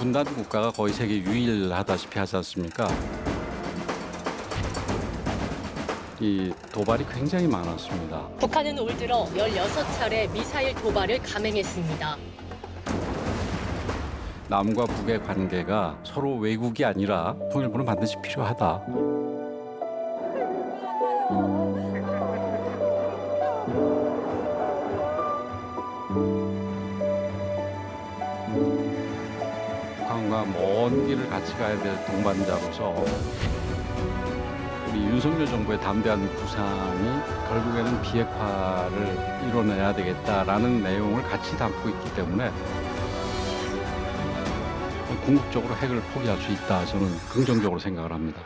분단 국가가 거의 세계 유일하다시피 하지 않습니까? 이 도발이 굉장히 많았습니다. 북한은 올 들어 16차례 미사일 도발을 감행했습니다. 남과 북의 관계가 서로 외국이 아니라 통일부는 반드시 필요하다. 북한과 먼 길을 같이 가야 될 동반자로서 우리 윤석열 정부의 담대한 구상이 결국에는 비핵화를 이뤄내야 되겠다라는 내용을 같이 담고 있기 때문에 궁극적으로 핵을 포기할 수 있다. 저는 긍정적으로 생각을 합니다.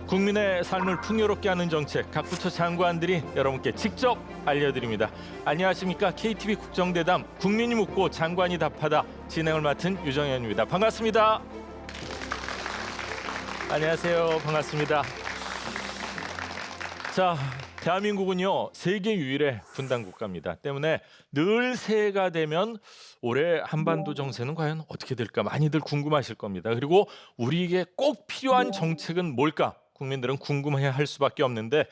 국민의 삶을 풍요롭게 하는 정책 각 부처 장관들이 여러분께 직접 알려드립니다. 안녕하십니까? KTV 국정대담 국민이 묻고 장관이 답하다 진행을 맡은 유정현입니다. 반갑습니다. 안녕하세요. 반갑습니다. 자, 대한민국은요 세계 유일의 분단 국가입니다. 때문에 늘 새해가 되면 올해 한반도 정세는 과연 어떻게 될까 많이들 궁금하실 겁니다. 그리고 우리에게 꼭 필요한 정책은 뭘까? 국민들은 궁금해할 수밖에 없는데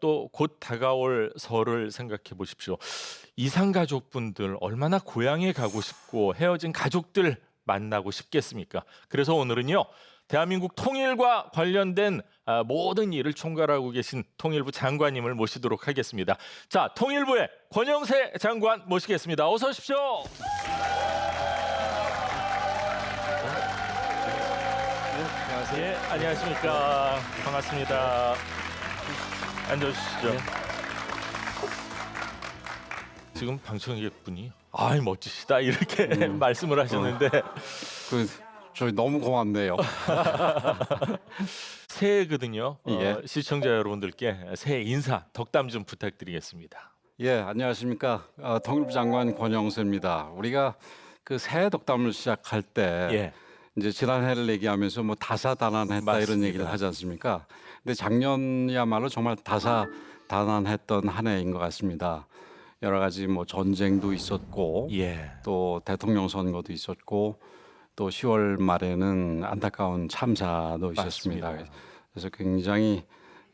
또 곧 다가올 설을 생각해 보십시오. 이산가족분들 얼마나 고향에 가고 싶고 헤어진 가족들 만나고 싶겠습니까? 그래서 오늘은요. 대한민국 통일과 관련된 모든 일을 총괄하고 계신 통일부 장관님을 모시도록 하겠습니다. 자, 통일부의 권영세 장관 모시겠습니다. 어서 오십시오. 안녕하세요. 예, 안녕하십니까. 반갑습니다. 앉아주시죠. 네. 지금 방청객분이 아이 멋지시다 이렇게 말씀을 하셨는데 저희 너무 고맙네요. 새해거든요. 예. 시청자 여러분들께 새해 인사 덕담 좀 부탁드리겠습니다. 예, 안녕하십니까? 통일부 장관 권영세입니다. 우리가 그 새해 덕담을 시작할 때 예. 이제 지난해를 얘기하면서 뭐 다사다난했다 맞습니다. 이런 얘기를 하지 않습니까? 근데 작년이야말로 정말 다사다난했던 한 해인 것 같습니다. 여러 가지 뭐 전쟁도 있었고 예. 또 대통령 선거도 있었고 또 10월 말에는 안타까운 참사도 있었습니다. 맞습니다. 그래서 굉장히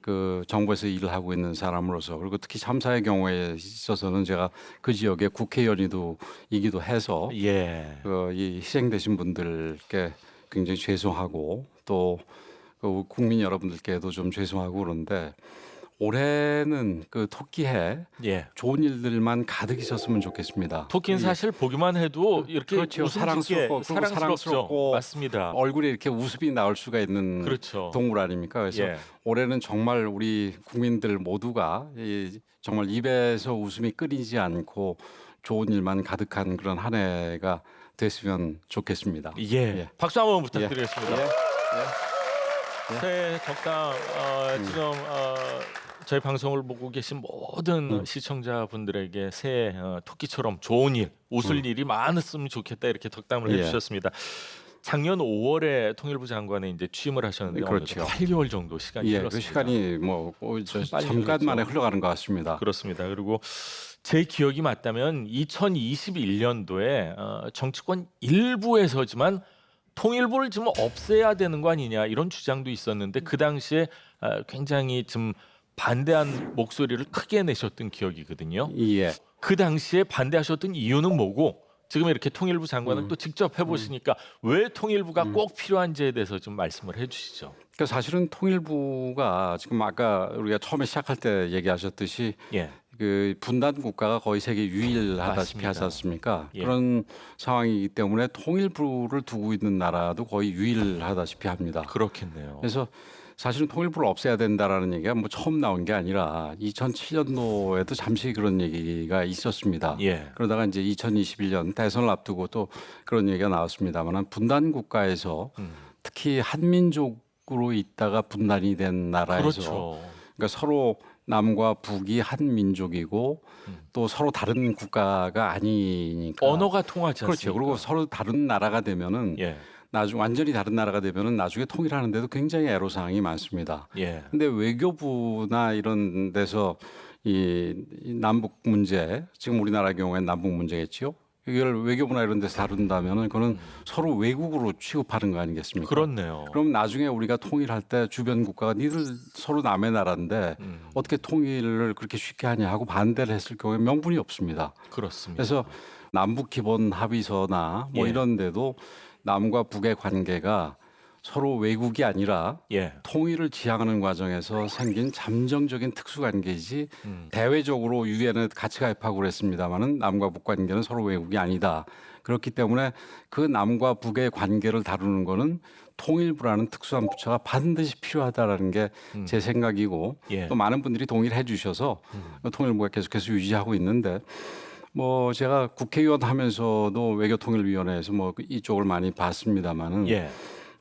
그 정부에서 일을 하고 있는 사람으로서 그리고 특히 참사의 경우에 있어서는 제가 그 지역의 국회의원이기도 해서 예. 이 희생되신 분들께 굉장히 죄송하고 또 그 국민 여러분들께도 좀 죄송하고 그런데 올해는 그 토끼해 예. 좋은 일들만 가득 있었으면 좋겠습니다. 토끼는 사실 보기만 해도 이렇게 그렇죠. 웃음 사랑스럽고 짓게 그리고 사랑스럽죠. 사랑스럽고 맞습니다. 얼굴에 이렇게 웃음이 나올 수가 있는 그렇죠. 동물 아닙니까? 그래서 예. 올해는 정말 우리 국민들 모두가 정말 입에서 웃음이 끊이지 않고 좋은 일만 가득한 그런 한 해가 됐으면 좋겠습니다. 예. 예. 박수 한번 부탁드리겠습니다. 예. 새해 덕담 지금 저희 방송을 보고 계신 모든 시청자분들에게 새해 토끼처럼 좋은 일, 웃을 일이 많았으면 좋겠다 이렇게 덕담을 예. 해주셨습니다. 작년 5월에 통일부 장관에 이제 취임을 하셨는데 그렇죠. 8개월 정도 시간이 예, 흘렀습니다. 그 시간이 빨리 잠깐 만에 흘렀죠. 흘러가는 것 같습니다. 그렇습니다. 그리고 제 기억이 맞다면 2021년도에 정치권 일부에서지만 통일부를 좀 없애야 되는 거 아니냐 이런 주장도 있었는데 그 당시에 굉장히 좀 반대한 목소리를 크게 내셨던 기억이거든요. 예. 그 당시에 반대하셨던 이유는 뭐고 지금 이렇게 통일부 장관은 또 직접 해보시니까 왜 통일부가 꼭 필요한지에 대해서 좀 말씀을 해주시죠. 그러니까 사실은 통일부가 지금 아까 우리가 처음에 시작할 때 얘기하셨듯이 예, 그 분단 국가가 거의 세계 유일하다시피 맞습니다. 하지 않습니까? 예. 그런 상황이기 때문에 통일부를 두고 있는 나라도 거의 유일하다시피 합니다. 그렇겠네요. 그래서 사실은 통일부를 없애야 된다라는 얘기가 뭐 처음 나온 게 아니라 2007년도에도 잠시 그런 얘기가 있었습니다. 예, 그러다가 이제 2021년 대선을 앞두고 또 그런 얘기가 나왔습니다만 분단 국가에서 특히 한민족으로 있다가 분단이 된 나라에서 그렇죠. 그러니까 서로 남과 북이 한 민족이고 또 서로 다른 국가가 아니니까 언어가 통하지 않습니까? 그렇죠. 그리고 서로 다른 나라가 되면은 예, 나중 완전히 다른 나라가 되면은 나중에 통일하는데도 굉장히 애로사항이 많습니다. 예. 근데 외교부나 이런 데서 이 남북 문제, 지금 우리나라 경우에는 남북 문제겠지요. 이걸 외교부나 이런 데서 다룬다면은 그거는 서로 외국으로 취급하는 거 아니겠습니까? 그렇네요. 그럼 나중에 우리가 통일할 때 주변 국가가 니들 서로 남의 나라인데 어떻게 통일을 그렇게 쉽게 하냐 하고 반대를 했을 경우에 명분이 없습니다. 그렇습니다. 그래서 남북 기본 합의서나 뭐 예. 이런 데도 남과 북의 관계가 서로 외국이 아니라 예. 통일을 지향하는 과정에서 생긴 잠정적인 특수관계이지 음. 대외적으로 유엔에 같이 가입하고 그랬습니다마는 남과 북 관계는 서로 외국이 아니다. 그렇기 때문에 그 남과 북의 관계를 다루는 거는 통일부라는 특수한 부처가 반드시 필요하다라는 게 제 생각이고 예. 또 많은 분들이 동의를 해주셔서 통일부가 계속해서 유지하고 있는데 뭐 제가 국회의원 하면서도 외교통일위원회에서 뭐 이쪽을 많이 봤습니다마는 예.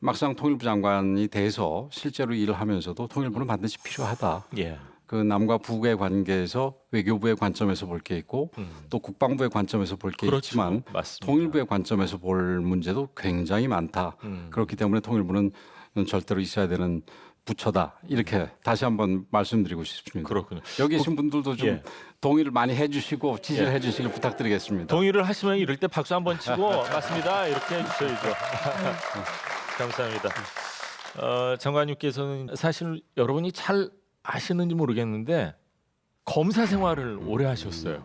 막상 통일부 장관이 돼서 실제로 일을 하면서도 통일부는 반드시 필요하다. 예. 그 남과 북의 관계에서 외교부의 관점에서 볼 게 있고 또 국방부의 관점에서 볼 게 그렇죠. 있지만 맞습니다. 통일부의 관점에서 볼 문제도 굉장히 많다. 그렇기 때문에 통일부는 절대로 있어야 되는 부처다. 이렇게 다시 한번 말씀드리고 싶습니다. 그렇군요. 여기 계신 분들도 좀 예. 동의를 많이 해주시고 지지를 해주시길 부탁드리겠습니다. 동의를 하시면 이럴 때 박수 한번 치고 맞습니다 이렇게 해주셔야죠. 감사합니다. 장관님께서는 사실 여러분이 잘 아시는지 모르겠는데 검사 생활을 오래 하셨어요.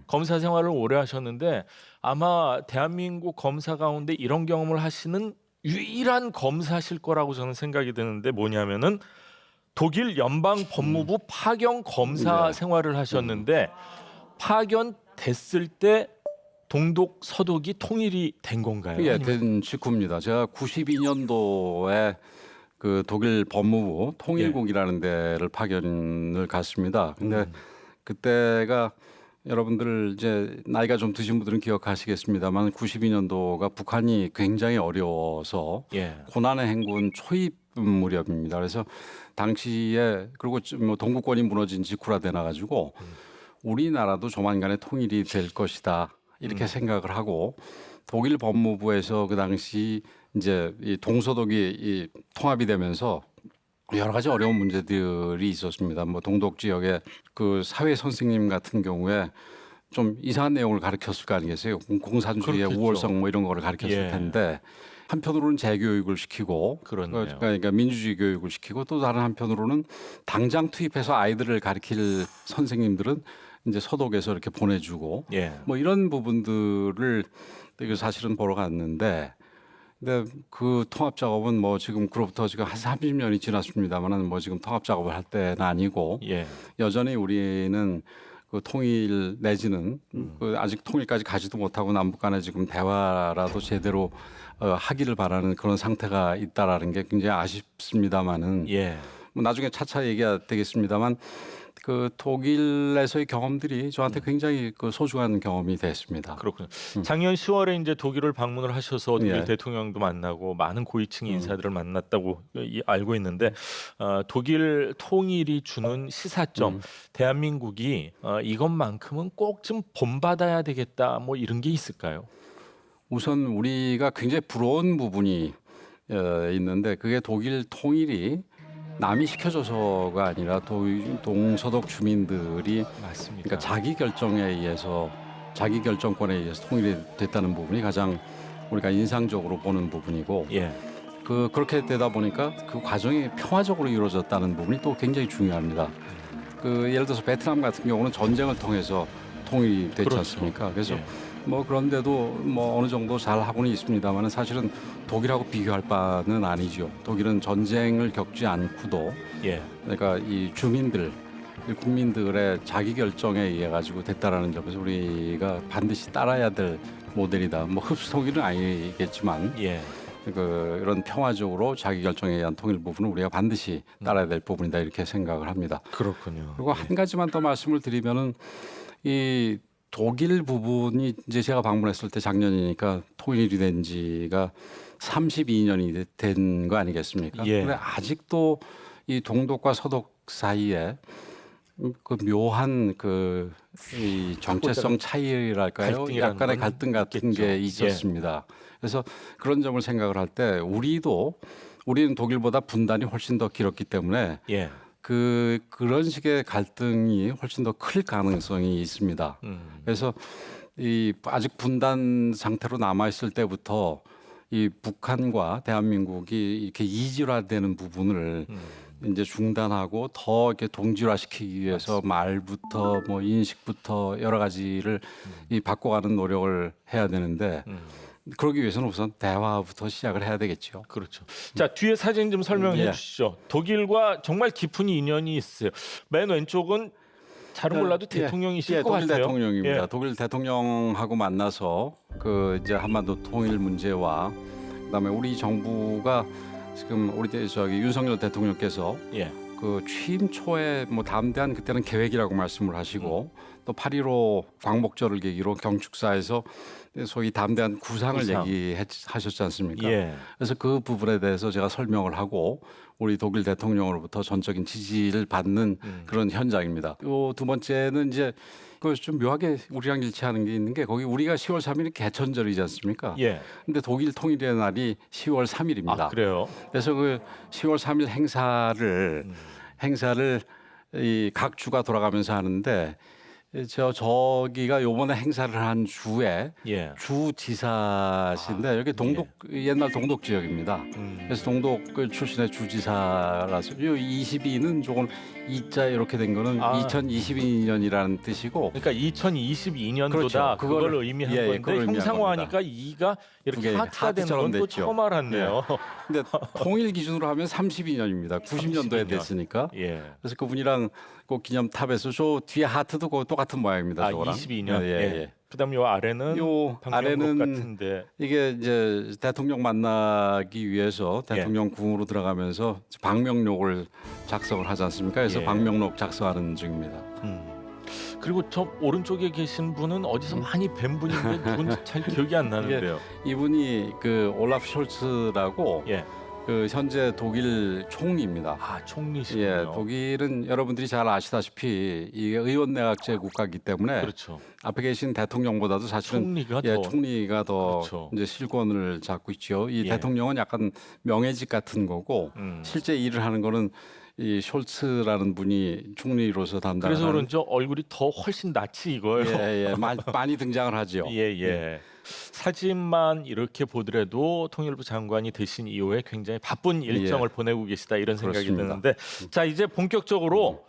검사 생활을 오래 하셨는데 아마 대한민국 검사 가운데 이런 경험을 하시는 유일한 검사실 거라고 저는 생각이 드는데 뭐냐면은 독일 연방 법무부 파견 검사 네. 생활을 하셨는데 파견 됐을 때 동독 서독이 통일이 된 건가요? 예, 아니면- 된 직후입니다. 제가 92년도에 그 독일 법무부 통일국이라는 데를 파견을 갔습니다. 근데 그때가 여러분들 이제 나이가 좀 드신 분들은 기억하시겠습니다만 92년도가 북한이 굉장히 어려워서 예. 고난의 행군 초입 무렵입니다. 그래서 당시에 그리고 뭐 동구권이 무너진 직후라 되나 가지고 우리나라도 조만간에 통일이 될 것이다 이렇게 생각을 하고 독일 법무부에서 그 당시 이제 이 동서독이 이 통합이 되면서 여러 가지 어려운 문제들이 있었습니다. 뭐 동독 지역의 그 사회 선생님 같은 경우에 좀 이상한 내용을 가르쳤을 거 아니겠어요? 공산주의의 그렇겠죠. 우월성 뭐 이런 거를 가르쳤을 예. 텐데 한편으로는 재교육을 시키고 그렇네요. 그러니까 민주주의 교육을 시키고 또 다른 한편으로는 당장 투입해서 아이들을 가르칠 선생님들은 이제 서독에서 이렇게 보내주고 예. 뭐 이런 부분들을 이거 사실은 보러 갔는데 근데 그 통합 작업은 뭐 지금 그로부터 지금 한 30년이 지났습니다만은 뭐 지금 통합 작업을 할 때는 아니고 예. 여전히 우리는 그 통일 내지는 그 아직 통일까지 가지도 못하고 남북 간에 지금 대화라도 제대로 하기를 바라는 그런 상태가 있다라는 게 굉장히 아쉽습니다만은 예. 뭐 나중에 차차 얘기가 되겠습니다만 그 독일에서의 경험들이 저한테 굉장히 그 소중한 경험이 됐습니다. 그렇군요. 작년 10월에 이제 독일을 방문을 하셔서 독일 예. 대통령도 만나고 많은 고위층 인사들을 만났다고 알고 있는데 독일 통일이 주는 시사점, 대한민국이 이것만큼은 꼭 좀 본받아야 되겠다 뭐 이런 게 있을까요? 우선 우리가 굉장히 부러운 부분이 있는데 그게 독일 통일이 남이 시켜줘서가 아니라 동서독 주민들이 맞습니다. 그러니까 자기 결정에 의해서 자기 결정권에 의해서 통일이 됐다는 부분이 가장 우리가 인상적으로 보는 부분이고 예. 그렇게 되다 보니까 그 과정이 평화적으로 이루어졌다는 부분이 또 굉장히 중요합니다. 그 예를 들어서 베트남 같은 경우는 전쟁을 통해서 통일이 됐지 그렇죠. 않습니까? 그래서 예. 뭐 그런데도 뭐 어느 정도 잘 하고는 있습니다만은 사실은 독일하고 비교할 바는 아니죠. 독일은 전쟁을 겪지 않고도 예. 그러니까 이 주민들, 이 국민들의 자기 결정에 의해 가지고 됐다라는 점에서 우리가 반드시 따라야 될 모델이다. 뭐 흡수 통일은 아니겠지만 예. 이런 평화적으로 자기 결정에 의한 통일 부분은 우리가 반드시 따라야 될 부분이다 이렇게 생각을 합니다. 그렇군요. 그리고 한 가지만 더 말씀을 드리면은 이 독일 부분이 이제 제가 방문했을 때 작년이니까 통일이 된 지가 32년이 된 거 아니겠습니까? 예. 근데 아직도 이 동독과 서독 사이에 그 묘한 이 정체성 차이랄까요? 갈등이라는 약간의 건 갈등 같은 있겠죠. 게 예. 있었습니다. 그래서 그런 점을 생각을 할 때 우리는 독일보다 분단이 훨씬 더 길었기 때문에 예. 그런 식의 갈등이 훨씬 더 클 가능성이 있습니다. 그래서 이 아직 분단 상태로 남아 있을 때부터 이 북한과 대한민국이 이렇게 이질화되는 부분을 이제 중단하고 더 이렇게 동질화시키기 위해서 말부터 뭐 인식부터 여러 가지를 이 바꿔가는 노력을 해야 되는데 그러기 위해서는 우선 대화부터 시작을 해야 되겠죠. 그렇죠. 자, 뒤에 사진 좀 설명해 예. 주시죠. 독일과 정말 깊은 인연이 있어요. 맨 왼쪽은 잘은 몰라도 예, 대통령이실 예, 것 독일 같아요. 대통령입니다. 예. 독일 대통령하고 만나서 그 이제 한반도 통일 문제와 그다음에 우리 정부가 지금 우리 저기 윤석열 대통령께서 예. 그 취임 초에 뭐 담대한 그때는 계획이라고 말씀을 하시고 또 8.15 광복절을 계기로 경축사에서 소위 담대한 구상을 구상. 얘기하셨지 않습니까? 예. 그래서 그 부분에 대해서 제가 설명을 하고 우리 독일 대통령으로부터 전적인 지지를 받는 그런 현장입니다. 요 두 번째는 이제 그 좀 묘하게 우리랑 일치하는 게 있는 게 거기 우리가 10월 3일이 개천절이지 않습니까? 예. 근데 독일 통일의 날이 10월 3일입니다. 아, 그래요. 그래서 그 10월 3일 행사를 이 각 주가 돌아가면서 하는데 저기가 요번에 행사를 한 주에 예. 주지사신데 여기 동독 옛날 동독 지역입니다. 그래서 동독 출신의 주지사라서 요 22는 조금 이자 이렇게 된 거는 아. 2022년이라는 뜻이고 그러니까 2022년도다 그렇죠. 그걸 의미한 예, 예, 건데 그걸 의미한 형상화하니까 2가 이렇게 그게 하트가 되는 하트처럼 건 또 됐죠. 처음 알았네요. 근데 통일 기준으로 하면 32년입니다. 90년도에 32년. 됐으니까. 예. 그래서 그분이랑 꼭 기념탑에서 저 뒤에 하트도 그 똑같은 모양입니다. 아, 저거랑. 22년. 예, 예. 그다음 요 아래는 요 방명록 아래는 같은데. 이게 이제 대통령 만나기 위해서 대통령 궁으로 들어가면서 방명록을 작성을 하지 않습니까? 그래서 예. 방명록 작성하는 중입니다. 그리고 저 오른쪽에 계신 분은 어디서 많이 뵌 분인데 누군지 잘 기억이 안 나는데요. 이분이 그 올라프 숄츠라고 예. 그 현재 독일 총리입니다. 아, 총리시군요. 예, 독일은 여러분들이 잘 아시다시피 이게 의원내각제 국가이기 때문에 그렇죠. 앞에 계신 대통령보다도 사실은 총리가 예, 더 총리가 더 그렇죠. 이제 실권을 잡고 있죠. 이 예. 대통령은 약간 명예직 같은 거고 실제 일을 하는 거는 이 숄츠라는 분이 총리로서 담당하는. 그래서 그런지 얼굴이 더 훨씬 낯이 익어요. 예, 예, 많이 등장을 하죠. 예, 예. 사진만 이렇게 보더라도 통일부 장관이 되신 이후에 굉장히 바쁜 일정을 보내고 계시다 이런 생각이 그렇습니다. 드는데 자 이제 본격적으로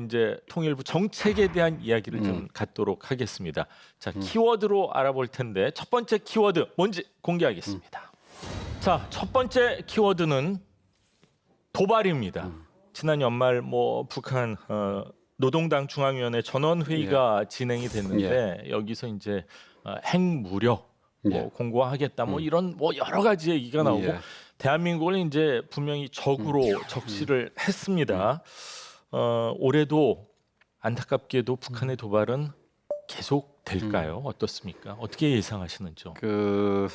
이제 통일부 정책에 대한 이야기를 좀 갖도록 하겠습니다. 자 키워드로 알아볼 텐데 첫 번째 키워드 뭔지 공개하겠습니다. 자 첫 번째 키워드는 도발입니다. 지난 연말 뭐 북한 노동당 중앙위원회 전원회의가 진행이 됐는데 여기서 이제 핵무력 뭐 공고하겠다 뭐 이런 뭐 여러 가지 얘기가 나오고 예. 대한민국을 이제 분명히 적으로 적시를 했습니다. 올해도 안타깝게도 북한의 도발은 계속 될까요? 어떻습니까? 어떻게 예상하시는지요? 그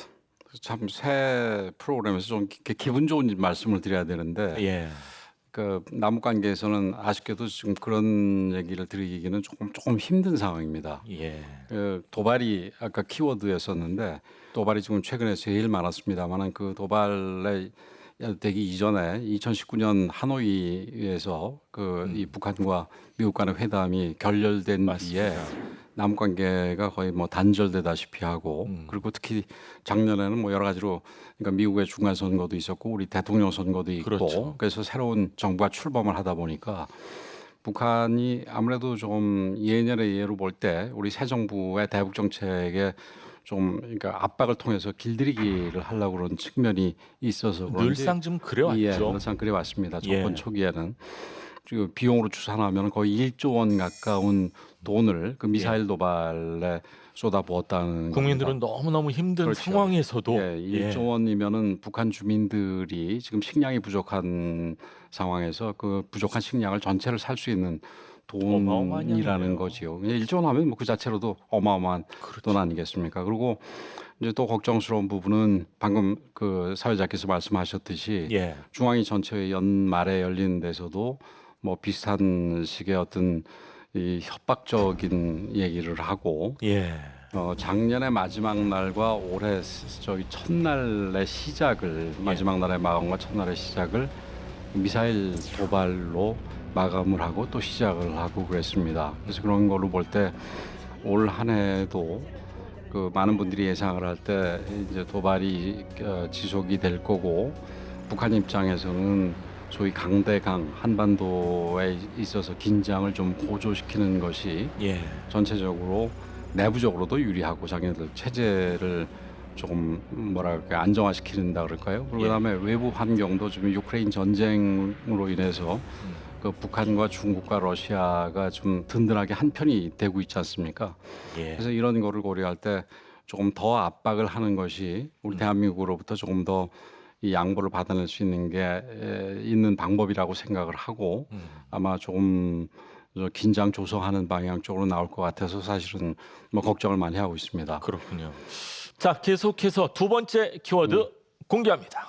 참 새 프로그램에서 좀 기분 좋은 말씀을 드려야 되는데 예. 그 남북 관계에서는 아쉽게도 지금 그런 얘기를 드리기는 조금 힘든 상황입니다. 예. 그 도발이 아까 키워드였었는데 도발이 지금 최근에 제일 많았습니다만은 그 도발에 되기 이전에 2019년 하노이에서 그 이 북한과 미국 간의 회담이 결렬된 뒤에 남북 관계가 거의 뭐 단절되다시피 하고 그리고 특히 작년에는 뭐 여러 가지로 그러니까 미국의 중간 선거도 있었고 우리 대통령 선거도 있고 그렇죠. 그래서 새로운 정부가 출범을 하다 보니까 북한이 아무래도 좀 예년의 예로 볼 때 우리 새 정부의 대북 정책에 좀 그러니까 압박을 통해서 길들이기를 하려고 그런 측면이 있어서 그런지 늘상 좀 그래왔죠. 예, 늘상 그래 왔습니다. 정권 예. 초기에는 지금 비용으로 추산하면 거의 1조 원 가까운 돈을 그 미사일 도발에 쏟아부었다는 국민들은 겁니다. 너무너무 힘든 그렇죠. 상황에서도 예, 1조 원이면은 북한 주민들이 지금 식량이 부족한 상황에서 그 부족한 식량을 전체를 살 수 있는 어마어마한 돈이라는 양이네요. 거지요. 1조 원 하면 뭐 그 자체로도 어마어마한 그렇죠. 돈 아니겠습니까? 그리고 이제 또 걱정스러운 부분은 방금 그 사회자께서 말씀하셨듯이 예. 중앙위 전체회 연말에 열리는 데서도 뭐 비슷한 식의 어떤 이 협박적인 얘기를 하고 예. 작년의 마지막 날과 올해 저기 첫날의 시작을 마지막 날의 마감과 첫날의 시작을 미사일 도발로 마감을 하고 또 시작을 하고 그랬습니다. 그래서 그런 걸로 볼 때 올 한 해도 그 많은 분들이 예상을 할 때 이제 도발이 지속이 될 거고 북한 입장에서는 소위 강대강 한반도에 있어서 긴장을 좀 고조시키는 것이 예. 전체적으로 내부적으로도 유리하고 자기네들 체제를 조금 뭐랄까 안정화시키는다 그럴까요? 그리고 예. 그다음에 외부 환경도 지금 유크레인 전쟁으로 인해서 그 북한과 중국과 러시아가 좀 든든하게 한 편이 되고 있지 않습니까? 예. 그래서 이런 거를 고려할 때 조금 더 압박을 하는 것이 우리 대한민국으로부터 조금 더 이 양보를 받아낼 수 있는 게 있는 방법이라고 생각을 하고 아마 조금 긴장 조성하는 방향 쪽으로 나올 것 같아서 사실은 뭐 걱정을 많이 하고 있습니다. 그렇군요. 자, 계속해서 두 번째 키워드 공개합니다.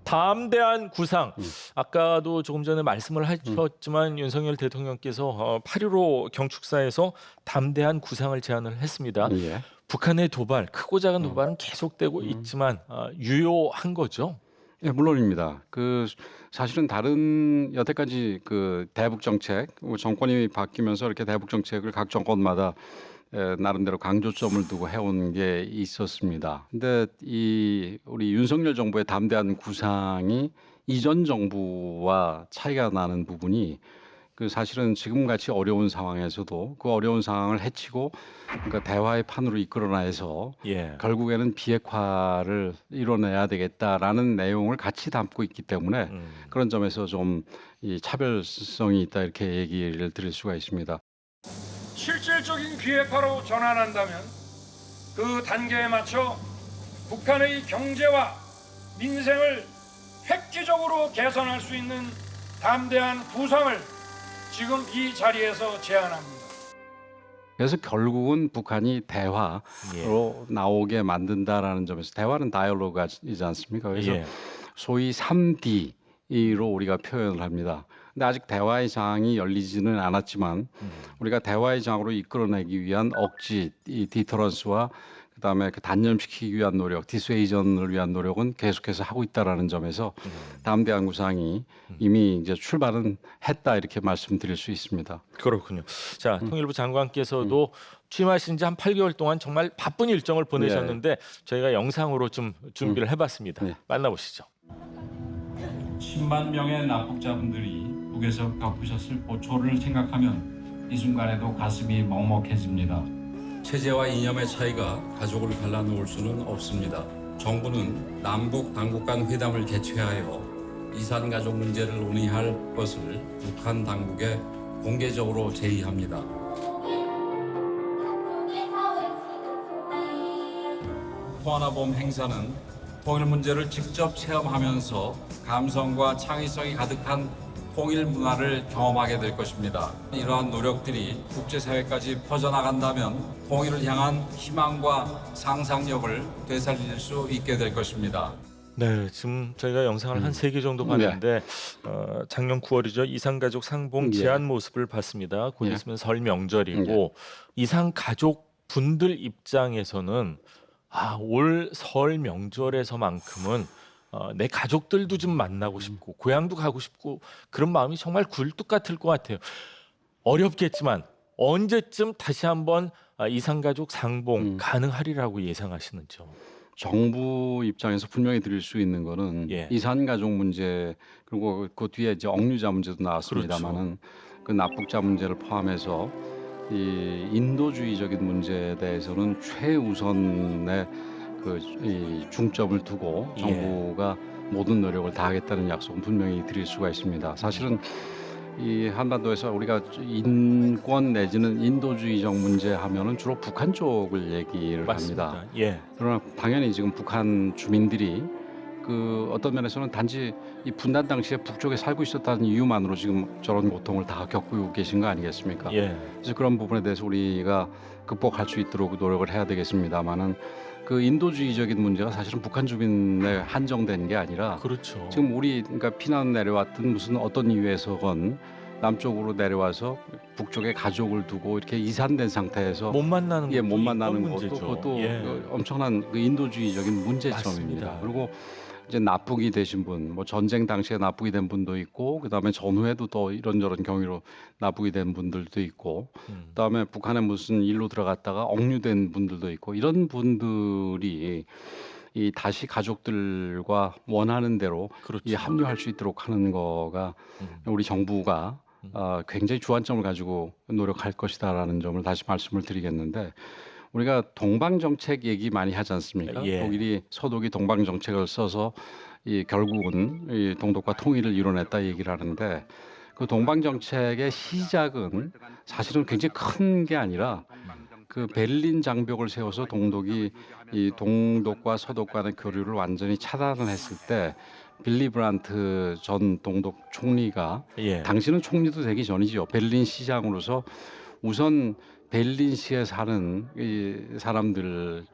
담대한 구상. 아까도 조금 전에 말씀을 하셨지만 윤석열 대통령께서 8.15 경축사에서 담대한 구상을 제안을 했습니다. 예. 북한의 도발, 크고 작은 도발은 계속되고 있지만 유효한 거죠. 예, 물론입니다. 그 사실은 다른 여태까지 그 대북 정책 정권이 바뀌면서 이렇게 대북 정책을 각 정권마다 나름대로 강조점을 두고 해온 게 있었습니다. 근데 이 우리 윤석열 정부의 담대한 구상이 이전 정부와 차이가 나는 부분이 그 사실은 지금같이 어려운 상황에서도 그 어려운 상황을 헤치고 그러니까 대화의 판으로 이끌어내서 예. 결국에는 비핵화를 이뤄내야 되겠다라는 내용을 같이 담고 있기 때문에 그런 점에서 좀 이 차별성이 있다 이렇게 얘기를 드릴 수가 있습니다. 실질적인 비핵화로 전환한다면 그 단계에 맞춰 북한의 경제와 민생을 획기적으로 개선할 수 있는 담대한 구상을 지금 이 자리에서 제안합니다. 그래서 결국은 북한이 대화로 예. 나오게 만든다라는 점에서 대화는 다이얼로그이지 않습니까? 그래서 예. 소위 3D로 우리가 표현을 합니다. 근데 아직 대화의 장이 열리지는 않았지만 우리가 대화의 장으로 이끌어내기 위한 억지, 이 디터런스와 그다음에 그 단념시키기 위한 노력, 디스웨이전을 위한 노력은 계속해서 하고 있다라는 점에서 담대한 구상이 이미 이제 출발은 했다 이렇게 말씀드릴 수 있습니다. 그렇군요. 자, 통일부 장관께서도 취임하신 지 한 8개월 동안 정말 바쁜 일정을 보내셨는데 저희가 영상으로 좀 준비를 해봤습니다. 네. 만나보시죠. 10만 명의 납북자분들이 북에서 겪으셨을 고초를 생각하면 이 순간에도 가슴이 먹먹해집니다. 체제와 이념의 차이가 가족을 갈라놓을 수는 없습니다. 정부는 남북 당국 간 회담을 개최하여 이산 가족 문제를 논의할 것을 북한 당국에 공개적으로 제의합니다. 통하나봄 행사는 통일 문제를 직접 체험하면서 감성과 창의성이 가득한 통일 문화를 경험하게 될 것입니다. 이러한 노력들이 국제사회까지 퍼져나간다면 통일을 향한 희망과 상상력을 되살릴 수 있게 될 것입니다. 네, 지금 저희가 영상을 한 3개 정도 봤는데 작년 9월이죠. 이산가족 상봉 예. 제안 모습을 봤습니다. 곧 예. 있으면 설 명절이고 이산가족 분들 입장에서는 올 설 명절에서만큼은 내 가족들도 좀 만나고 싶고 고향도 가고 싶고 그런 마음이 정말 굴뚝 같을 것 같아요. 어렵겠지만 언제쯤 다시 한번 이산가족 상봉 가능하리라고 예상하시는지요? 정부 입장에서 분명히 드릴 수 있는 거는 예. 이산 가족 문제 그리고 그 뒤에 이제 억류자 문제도 나왔습니다만은 그 납북자 문제를 포함해서 이 인도주의적인 문제에 대해서는 최우선의 이 중점을 두고 예. 정부가 모든 노력을 다하겠다는 약속은 분명히 드릴 수가 있습니다. 사실은 이 한반도에서 우리가 인권 내지는 인도주의적 문제 하면은 주로 북한 쪽을 얘기를 합니다. 맞습니다. 예. 그러나 당연히 지금 북한 주민들이 그 어떤 면에서는 단지 이 분단 당시에 북쪽에 살고 있었다는 이유만으로 지금 저런 고통을 다 겪고 계신 거 아니겠습니까? 예. 그래서 그런 부분에 대해서 우리가 극복할 수 있도록 노력을 해야 되겠습니다만은 그 인도주의적인 문제가 사실은 북한 주민에 한정된 게 아니라 그렇죠. 지금 우리 그러니까 피난 내려왔든 무슨 어떤 이유에서건 남쪽으로 내려와서 북쪽에 가족을 두고 이렇게 이산된 상태에서 못 만나는 못 것도 만나는 인권 것도 문제죠. 그것도 예. 엄청난 그 인도주의적인 문제점입니다. 맞습니다. 그리고 이제 납북이 되신 분, 뭐 전쟁 당시에 납북이 된 분도 있고, 그다음에 전후에도 또 이런저런 경위로 납북이 된 분들도 있고, 그다음에 북한에 무슨 일로 들어갔다가 억류된 분들도 있고, 이런 분들이 이 다시 가족들과 원하는 대로 그렇죠. 이 합류할 수 있도록 하는 거가 우리 정부가 굉장히 주안점을 가지고 노력할 것이다라는 점을 다시 말씀을 드리겠는데, 우리가 동방 정책 얘기 많이 하지 않습니까? 예. 독일이 서독이 동방 정책을 써서 이 결국은 이 동독과 통일을 이뤄냈다 얘기를 하는데, 그 동방 정책의 시작은 사실은 굉장히 큰 게 아니라 그 베를린 장벽을 세워서 동독이 이 동독과 서독 간의 교류를 완전히 차단을 했을 때 빌리 브란트 전 동독 총리가, 예. 당시는 총리도 되기 전이죠, 베를린 시장으로서 우선 베를린시에 사는 이 사람들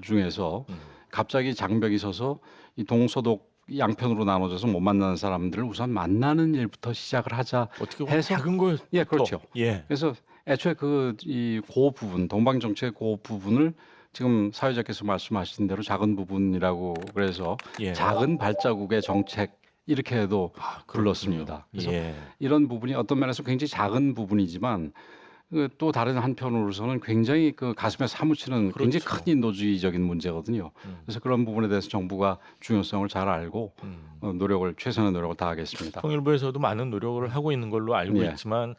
중에서 갑자기 장벽이 서서 이 동서독 양편으로 나눠져서 못 만나는 사람들을 우선 만나는 일부터 시작을 하자 어떻게 보면 해서, 작은 거. 예, 그렇죠. 예. 그래서 애초에 그 부분, 동방 정책 그 부분을 지금 사회자께서 말씀하신 대로 작은 부분이라고 그래서 예. 작은 발자국의 정책 이렇게 해도 그렇군요. 불렀습니다. 그래서 예. 이런 부분이 어떤 면에서 굉장히 작은 부분이지만 또 다른 한편으로서는 굉장히 그 가슴에 사무치는 굉장히 그렇죠. 큰 인도주의적인 문제거든요. 그래서 그런 부분에 대해서 정부가 중요성을 잘 알고 최선의 노력을 다하겠습니다. 통일부에서도 많은 노력을 하고 있는 걸로 알고 예. 있지만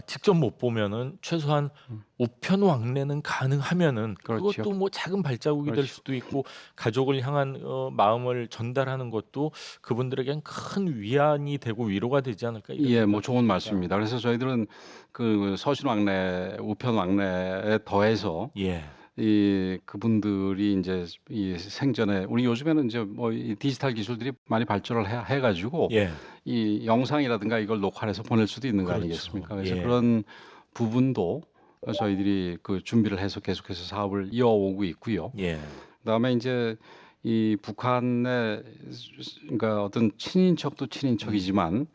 직접 못 보면은 최소한 우편 왕래는 가능하면은 그렇죠. 그것도 뭐 작은 발자국이 될 그렇죠. 수도 있고, 가족을 향한 마음을 전달하는 것도 그분들에겐 큰 위안이 되고 위로가 되지 않을까. 이런 예, 뭐 생각이 좋은 듭니다. 말씀입니다. 그래서 저희들은 그 서신 왕래, 우편 왕래에 더해서 예. 이 그분들이 이제 이 생전에, 우리 요즘에는 이제 뭐 이 디지털 기술들이 많이 발전을 해가지고 예. 이 영상이라든가 이걸 녹화해서 보낼 수도 있는 거 그렇죠. 아니겠습니까? 그래서 예. 그런 부분도 저희들이 그 준비를 해서 계속해서 사업을 이어오고 있고요. 예. 그다음에 이제 이 북한의, 그러니까 어떤 친인척도 친인척이지만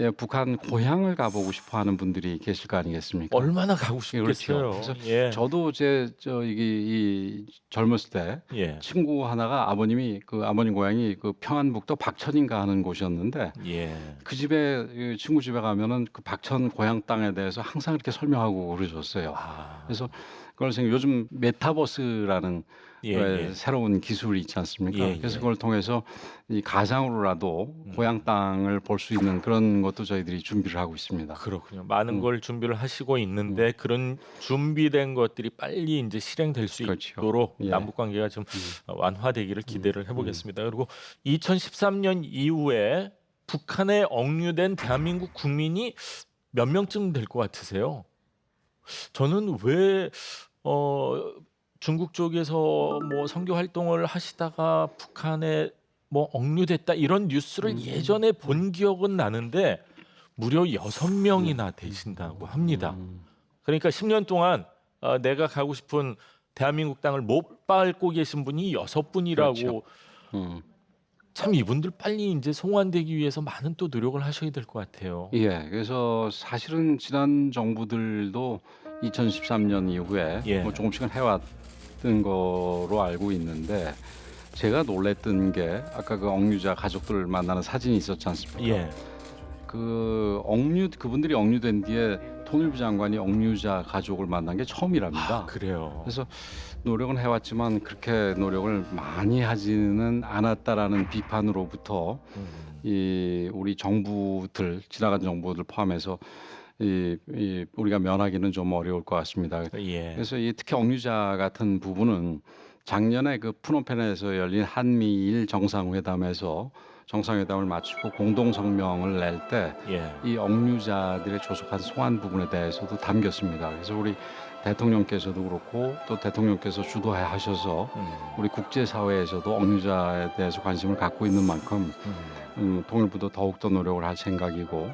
예, 북한 고향을 가보고 싶어하는 분들이 계실 거 아니겠습니까? 얼마나 가고 예, 그렇죠. 싶겠어요. 그래서 예. 저도 이 젊었을 때 예. 친구 하나가 아버님 고향이 그 평안북도 박천인가 하는 곳이었는데, 예. 그 집에, 그 친구 집에 가면은 그 박천 고향 땅에 대해서 항상 이렇게 설명하고 그러셨어요. 그래서 그걸 요즘 메타버스라는 예, 왜 예. 새로운 기술이 있지 않습니까? 예, 그래서 예. 그걸 통해서 이 가상으로라도 고향 땅을 볼 수 있는 그런 것도 저희들이 준비를 하고 있습니다. 그렇군요. 많은 걸 준비를 하시고 있는데 그런 준비된 것들이 빨리 이제 실행될 수 그렇죠. 있도록 예. 남북 관계가 좀 완화되기를 기대를 해보겠습니다. 그리고 2013년 이후에 북한에 억류된 대한민국 국민이 몇 명쯤 될 것 같으세요? 저는 왜 중국 쪽에서 뭐 선교 활동을 하시다가 북한에 뭐 억류됐다 이런 뉴스를 예전에 본 기억은 나는데 무려 6명이나 되신다고 합니다. 그러니까 10년 동안 내가 가고 싶은 대한민국 땅을 못 밟고 계신 분이 6분이라고. 그렇죠. 참 이분들 빨리 이제 송환되기 위해서 많은 또 노력을 하셔야 될 것 같아요. 예, 그래서 사실은 지난 정부들도 2013년 이후에 예. 뭐 조금씩은 해왔던 거로 알고 있는데, 제가 놀랬던 게 아까 그 억류자 가족들 만나는 사진이 있었지 않습니까? 예. 그분들이 억류된 뒤에 통일부 장관이 억류자 가족을 만난 게 처음이랍니다. 그래요. 그래서 노력은 해왔지만 그렇게 노력을 많이 하지는 않았다라는 비판으로부터 이 우리 정부들, 지나간 정부들 포함해서 우리가 면하기는 좀 어려울 것 같습니다. 예. 그래서 특히 억류자 같은 부분은 작년에 그 프놈펜에서 열린 한미일 정상회담에서 정상회담을 마치고 공동 성명을 낼 때 이 예. 억류자들의 조속한 송환 부분에 대해서도 담겼습니다. 그래서 우리 대통령께서도 그렇고 또 대통령께서 주도하셔서 우리 국제사회에서도 억류자에 대해서 관심을 갖고 있는 만큼 통일부도 더욱더 노력을 할 생각이고,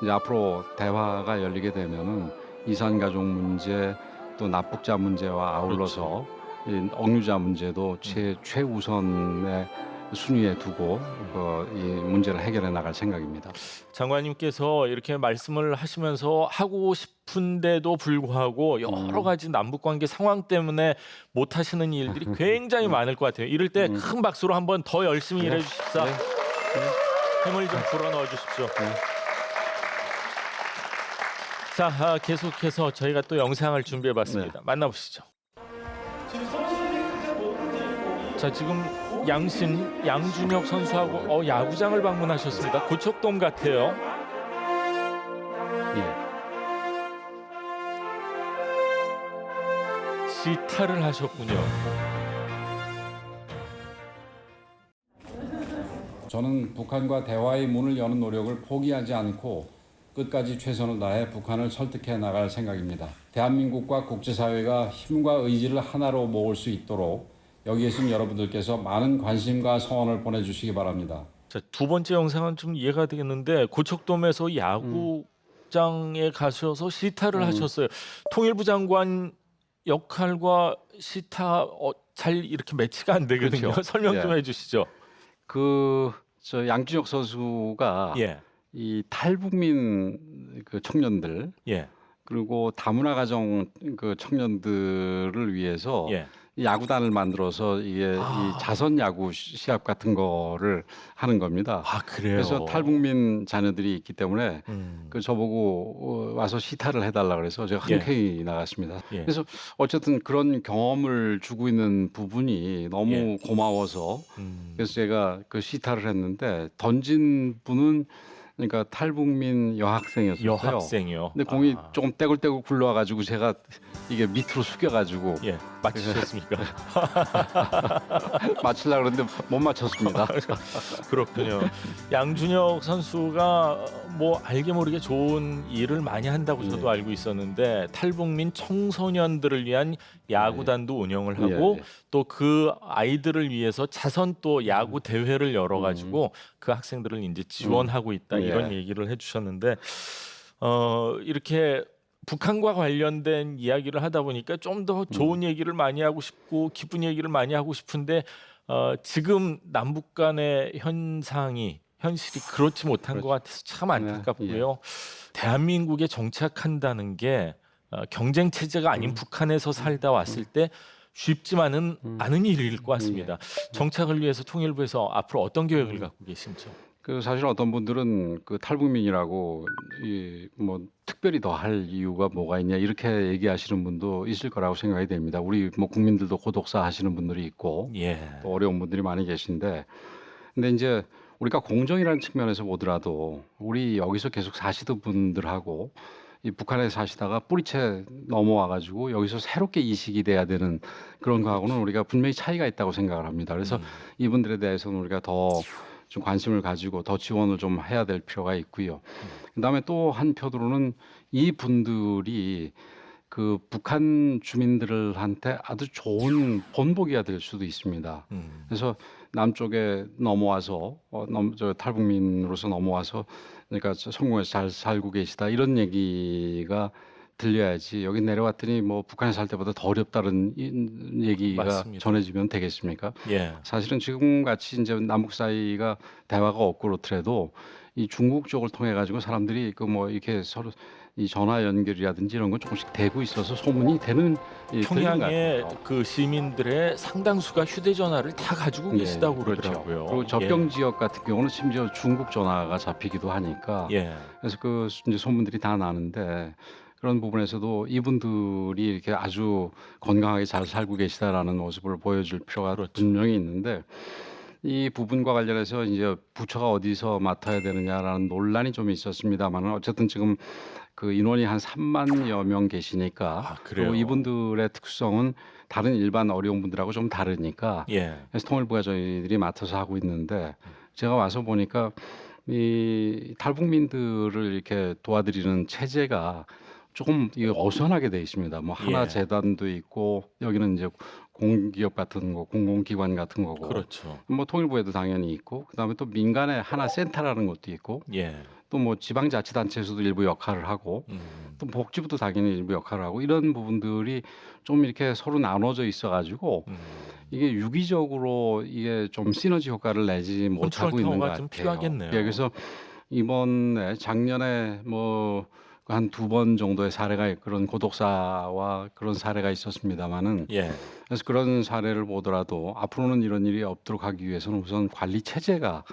이제 앞으로 대화가 열리게 되면은 이산 가족 문제 또 납북자 문제와 아울러서 이 억류자 문제도 최우선의 순위에 두고 이 문제를 해결해 나갈 생각입니다. 장관님께서 이렇게 말씀을 하시면서 하고 싶은데도 불구하고 여러 가지 남북 관계 상황 때문에 못 하시는 일들이 굉장히 많을 것 같아요. 이럴 때 큰 박수로 한번 더 열심히 일해 주십사. 힘을 좀 불어 넣어 주십시오. 자, 계속해서 저희가 또 영상을 준비해 봤습니다. 만나보시죠. 자, 지금 양준혁 선수하고 야구장을 방문하셨습니다. 고척돔 같아요. 예. 시타를 하셨군요. 저는 북한과 대화의 문을 여는 노력을 포기하지 않고 끝까지 최선을 다해 북한을 설득해 나갈 생각입니다. 대한민국과 국제사회가 힘과 의지를 하나로 모을 수 있도록 여기 계신 여러분들께서 많은 관심과 성원을 보내주시기 바랍니다. 자, 두 번째 영상은 좀 이해가 되겠는데 고척돔에서 야구장에 가셔서 시타를 하셨어요. 통일부 장관 역할과 시타 잘 이렇게 매치가 안 되거든요. 그렇죠. 설명 좀 예. 해주시죠. 저 양준혁 선수가 예, 이 탈북민 그 청년들 예, 그리고 다문화 가정 그 청년들을 위해서 예. 이 야구단을 만들어서 이게 이 자선 야구 시합 같은 거를 하는 겁니다. 아, 그래요. 그래서 탈북민 자녀들이 있기 때문에 음. 그 저보고 와서 시타를 해달라 그래서 제가 예. 흔쾌히 나갔습니다. 예. 그래서 어쨌든 그런 경험을 주고 있는 부분이 너무 예. 고마워서 그래서 제가 그 시타를 했는데 던진 분은 그러니까 탈북민 여학생이었어요. 여학생이요. 근데 공이 아. 조금 떼굴떼굴 굴러와가지고 제가 이게 밑으로 숙여가지고 예, 맞히셨습니까? 맞추려고 그랬는데 못 맞췄습니다. 그렇군요. 양준혁 선수가 뭐 알게 모르게 좋은 일을 많이 한다고 저도 예. 알고 있었는데 탈북민 청소년들을 위한 야구단도 운영을 하고 예, 예. 또 그 아이들을 위해서 자선 또 야구 대회를 열어가지고 그 학생들을 이제 지원하고 있다 이런 예. 얘기를 해주셨는데 이렇게 북한과 관련된 이야기를 하다 보니까 좀 더 좋은 얘기를 많이 하고 싶고 기쁜 얘기를 많이 하고 싶은데 지금 남북 간의 현실이 그렇지 못한 것 같아서 참 안타깝고요. 대한민국에 정착한다는 게 경쟁 체제가 아닌 북한에서 살다 왔을 때 쉽지만은 않은 일일 것 같습니다. 정착을 위해서 통일부에서 앞으로 어떤 계획을 갖고 계신지요? 그 사실 어떤 분들은 그 탈북민이라고 이 뭐 특별히 더 할 이유가 뭐가 있냐 이렇게 얘기하시는 분도 있을 거라고 생각이 됩니다. 우리 뭐 국민들도 고독사 하시는 분들이 있고 예. 또 어려운 분들이 많이 계신데 근데 이제 우리가 공정이라는 측면에서 보더라도 우리 여기서 계속 사시던 분들하고 이 북한에 사시다가 뿌리채 넘어와 가지고 여기서 새롭게 이식이 돼야 되는 그런 거하고는 우리가 분명히 차이가 있다고 생각을 합니다. 그래서 이분들에 대해서는 우리가 더 좀 관심을 가지고 더 지원을 좀 해야 될 필요가 있고요. 그다음에 또 한편으로는 이 분들이 그 북한 주민들한테 아주 좋은 본보기가 될 수도 있습니다. 그래서 남쪽에 넘어와서 저 탈북민으로서 넘어와서 그러니까 성공해서 잘 살고 계시다 이런 얘기가 들려야지 여기 내려왔더니 뭐 북한에 살 때보다 더 어렵다는 얘기가 맞습니다. 전해지면 되겠습니까? 예. 사실은 지금 같이 이제 남북 사이가 대화가 없고 그렇더라도 이 중국 쪽을 통해 가지고 사람들이 그 뭐 이렇게 서로 이 전화 연결이라든지 이런 건 조금씩 되고 있어서 소문이 되는 평양의 그 시민들의 상당수가 휴대전화를 다 가지고 계시다고 그러더라고요. 그리고 접경 지역 같은 경우는 심지어 중국 전화가 잡히기도 하니까 예. 그래서 그 이제 소문들이 다 나는데 그런 부분에서도 이분들이 이렇게 아주 건강하게 잘 살고 계시다라는 모습을 보여줄 필요가 분명히 있는데 이 부분과 관련해서 이제 부처가 어디서 맡아야 되느냐라는 논란이 좀 있었습니다만 어쨌든 지금 그 인원이 한 3만여 명 계시니까 그래요? 그리고 이분들의 특성은 다른 일반 어려운 분들하고 좀 다르니까 예. 그래서 통일부가 저희들이 맡아서 하고 있는데 제가 와서 보니까 이 탈북민들을 이렇게 도와드리는 체제가 조금 이게 어선하게 돼 있습니다. 뭐 하나 예. 재단도 있고 여기는 이제 공기업 같은 거, 공공기관 같은 거고, 그렇죠. 뭐 통일부에도 당연히 있고, 그다음에 또 민간에 하나 센터라는 것도 있고, 예. 또 뭐 지방자치단체에서도 일부 역할을 하고 또 복지부도 당연히 일부 역할을 하고 이런 부분들이 좀 이렇게 서로 나눠져 있어가지고 이게 유기적으로 이게 좀 시너지 효과를 내지 못하고 있는 것 타워가 같아요. 좀 필요하겠네요. 예, 그래서 이번에 작년에 뭐 한 2번 정도의 사례가 그런 고독사와 그런 사례가 있었습니다만은 예. 그래서 그런 사례를 보더라도 앞으로는 이런 일이 없도록 하기 위해서는 우선 관리 체제가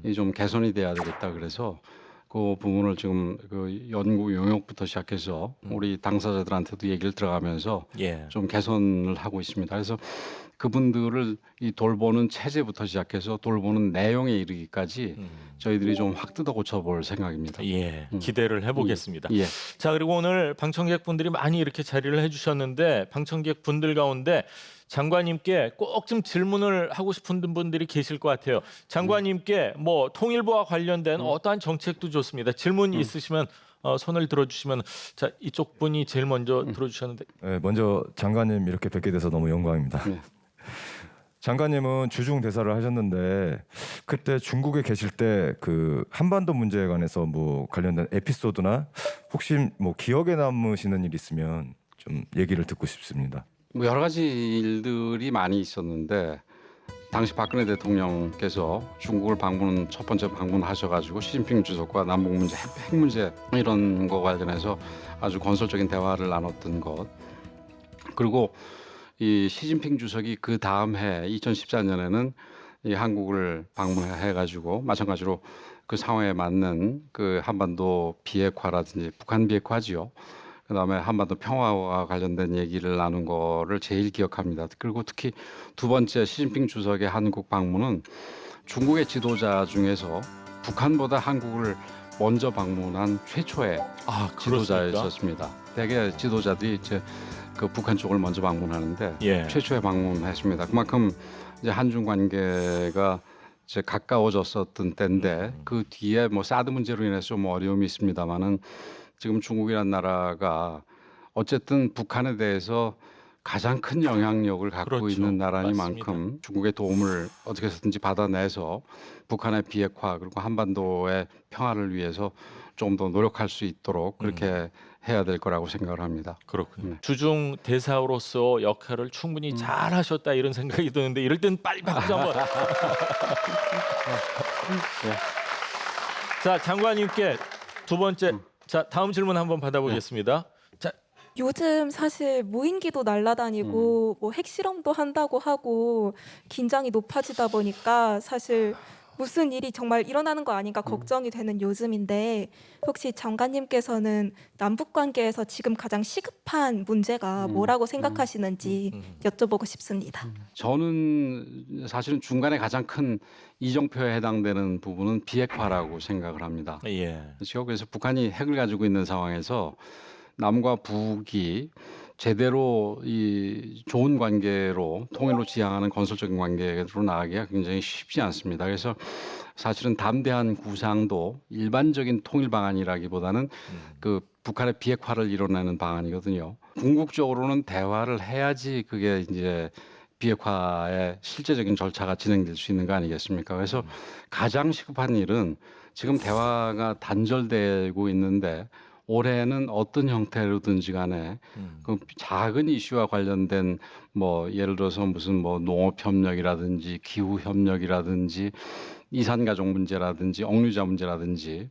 이좀 개선이 돼야 되겠다. 그래서 그 부분을 지금 그 연구 용역부터 시작해서 우리 당사자들한테도 얘기를 들어가면서 예. 좀 개선을 하고 있습니다. 그래서 그분들을 이 돌보는 체제부터 시작해서 돌보는 내용에 이르기까지 저희들이 좀 확 뜯어 고쳐볼 생각입니다. 예. 기대를 해보겠습니다. 예. 자, 그리고 오늘 방청객 분들이 많이 이렇게 자리를 해주셨는데 방청객 분들 가운데 장관님께 꼭 좀 질문을 하고 싶은 분들이 계실 것 같아요. 장관님께 뭐 통일부와 관련된 어떠한 정책도 좋습니다. 질문 있으시면 손을 들어주시면 자 이쪽 분이 제일 먼저 들어주셨는데 네, 먼저 장관님 이렇게 뵙게 돼서 너무 영광입니다. 네. 장관님은 주중 대사를 하셨는데 그때 중국에 계실 때 그 한반도 문제에 관해서 뭐 관련된 에피소드나 혹시 뭐 기억에 남으시는 일 있으면 좀 얘기를 듣고 싶습니다. 뭐 여러 가지 일들이 많이 있었는데 당시 박근혜 대통령께서 중국을 첫 번째 방문하셔가지고 시진핑 주석과 남북 문제, 핵 문제 이런 거 관련해서 아주 건설적인 대화를 나눴던 것. 그리고 이 시진핑 주석이 그 다음 해 2014년에는 이 한국을 방문해가지고 마찬가지로 그 상황에 맞는 그 한반도 비핵화라든지 북한 비핵화지요. 그다음에 한반도 평화와 관련된 얘기를 나눈 거를 제일 기억합니다. 그리고 특히 두 번째 시진핑 주석의 한국 방문은 중국의 지도자 중에서 북한보다 한국을 먼저 방문한 최초의 지도자였었습니다. 대개 지도자들이 이제 그 북한 쪽을 먼저 방문하는데 예. 최초에 방문했습니다. 그만큼 이제 한중 관계가 이제 가까워졌었던 때인데 그 뒤에 뭐 사드 문제로 인해서 좀 어려움이 있습니다만은 지금 중국이라는 나라가 어쨌든 북한에 대해서 가장 큰 영향력을 갖고 그렇죠. 있는 나라니만큼 맞습니다. 중국의 도움을 어떻게 해서든지 받아내서 북한의 비핵화 그리고 한반도의 평화를 위해서 좀 더 노력할 수 있도록 그렇게 해야 될 거라고 생각을 합니다. 그렇군요. 네. 주중 대사로서 역할을 충분히 잘 하셨다 이런 생각이 드는데 이럴 땐 빨리 박수 한번. 자, 장관님께 두 번째 자, 다음 질문 한번 받아보겠습니다. 자, 요즘 사실 무인기도 날아다니고 뭐 핵실험도 한다고 하고 긴장이 높아지다 보니까 사실 무슨 일이 정말 일어나는 거 아닌가 걱정이 되는 요즘인데 혹시 장관님께서는 남북 관계에서 지금 가장 시급한 문제가 뭐라고 생각하시는지 여쭤보고 싶습니다. 저는 사실은 중간에 가장 큰 이정표에 해당되는 부분은 비핵화라고 생각을 합니다. 예. 그래서 북한이 핵을 가지고 있는 상황에서 남과 북이 제대로 이 좋은 관계로 통일로 지향하는 건설적인 관계로 나가기가 굉장히 쉽지 않습니다. 그래서 사실은 담대한 구상도 일반적인 통일 방안이라기보다는 그 북한의 비핵화를 이뤄내는 방안이거든요. 궁극적으로는 대화를 해야지 그게 이제 비핵화의 실제적인 절차가 진행될 수 있는 거 아니겠습니까? 그래서 가장 시급한 일은 지금 대화가 단절되고 있는데 올해는 어떤 형태로든지 간에 그 작은 이슈와 관련된 뭐 예를 들어서 무슨 뭐 농업 협력이라든지 기후 협력이라든지 이산 가족 문제라든지 억류자 문제라든지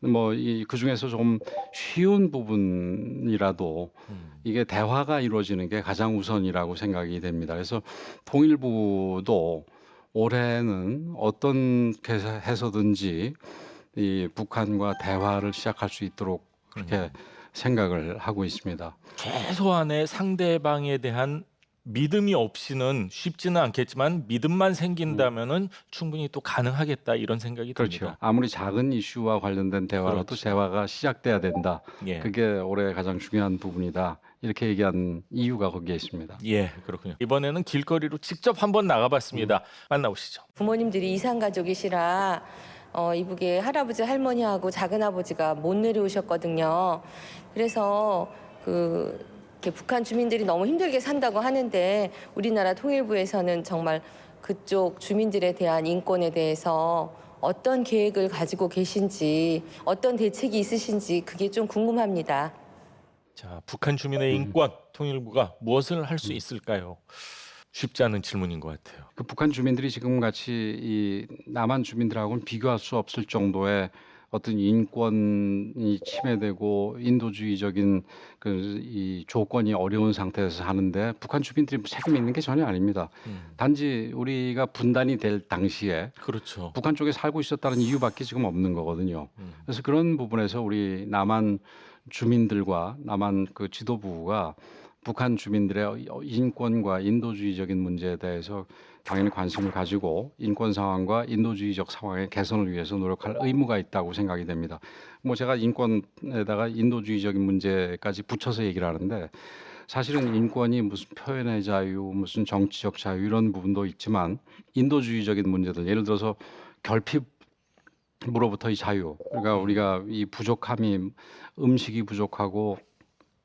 뭐 이 그 중에서 좀 쉬운 부분이라도 이게 대화가 이루어지는 게 가장 우선이라고 생각이 됩니다. 그래서 통일부도 올해는 어떻게 해서든지 이 북한과 대화를 시작할 수 있도록 그렇게 생각을 하고 있습니다. 최소한의 상대방에 대한 믿음이 없이는 쉽지는 않겠지만 믿음만 생긴다면은 충분히 또 가능하겠다 이런 생각이 그렇죠. 듭니다. 아무리 작은 이슈와 관련된 대화라도 그렇죠. 대화가 시작돼야 된다. 예. 그게 올해 가장 중요한 부분이다. 이렇게 얘기한 이유가 거기에 있습니다. 예, 그렇군요. 이번에는 길거리로 직접 한번 나가봤습니다. 만나보시죠. 부모님들이 이산 가족이시라 이북에 할아버지 할머니하고 작은아버지가 못 내려오셨거든요. 그래서 이렇게 북한 주민들이 너무 힘들게 산다고 하는데 우리나라 통일부에서는 정말 그쪽 주민들에 대한 인권에 대해서 어떤 계획을 가지고 계신지, 어떤 대책이 있으신지 그게 좀 궁금합니다. 자, 북한 주민의 인권 통일부가 무엇을 할 수 있을까요? 쉽지 않은 질문인 것 같아요. 그 북한 주민들이 지금 같이 이 남한 주민들하고는 비교할 수 없을 정도의 어떤 인권이 침해되고 인도주의적인 그 이 조건이 어려운 상태에서 하는데 북한 주민들이 책임 있는 게 전혀 아닙니다. 단지 우리가 분단이 될 당시에 그렇죠. 북한 쪽에 살고 있었다는 이유밖에 지금 없는 거거든요. 그래서 그런 부분에서 우리 남한 주민들과 남한 그 지도부가 북한 주민들의 인권과 인도주의적인 문제에 대해서 당연히 관심을 가지고 인권 상황과 인도주의적 상황의 개선을 위해서 노력할 의무가 있다고 생각이 됩니다. 뭐 제가 인권에다가 인도주의적인 문제까지 붙여서 얘기를 하는데 사실은 인권이 무슨 표현의 자유, 무슨 정치적 자유 이런 부분도 있지만 인도주의적인 문제들 예를 들어서 결핍으로부터의 자유 그러니까 우리가 이 부족함이 음식이 부족하고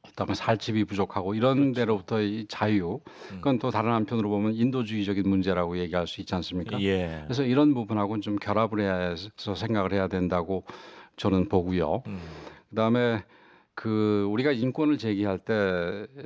그다음에 살집이 부족하고 이런 데로부터의 자유 그건 또 다른 한편으로 보면 인도주의적인 문제라고 얘기할 수 있지 않습니까? 예. 그래서 이런 부분하고는 좀 결합을 해서 생각을 해야 된다고 저는 보고요. 그다음에 그 우리가 인권을 제기할 때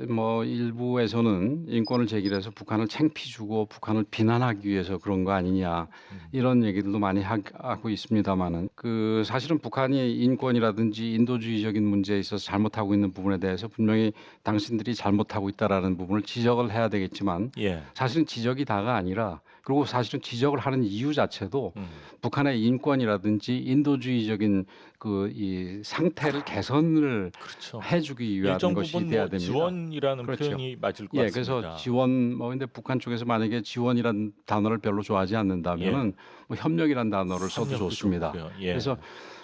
뭐 일부에서는 인권을 제기를 해서 북한을 창피 주고 북한을 비난하기 위해서 그런 거 아니냐 이런 얘기들도 많이 하고 있습니다만은 그 사실은 북한이 인권이라든지 인도주의적인 문제에 있어서 잘못하고 있는 부분에 대해서 분명히 당신들이 잘못하고 있다라는 부분을 지적을 해야 되겠지만 예. 사실은 지적이 다가 아니라 그리고 사실은 지적을 하는 이유 자체도 북한의 인권이라든지 인도주의적인 그 이 상태를 개선을 그렇죠. 해주기 위한 일정 것이 부분 돼야 뭐 됩니다. 지원이라는 그렇죠. 표현이 맞을 것 예, 같습니다. 그래서 지원 뭐 근데 북한 쪽에서 만약에 지원이란 단어를 별로 좋아하지 않는다면은 뭐 협력이란 단어를 써도 협력도 좋습니다. 좋고요. 예. 그래서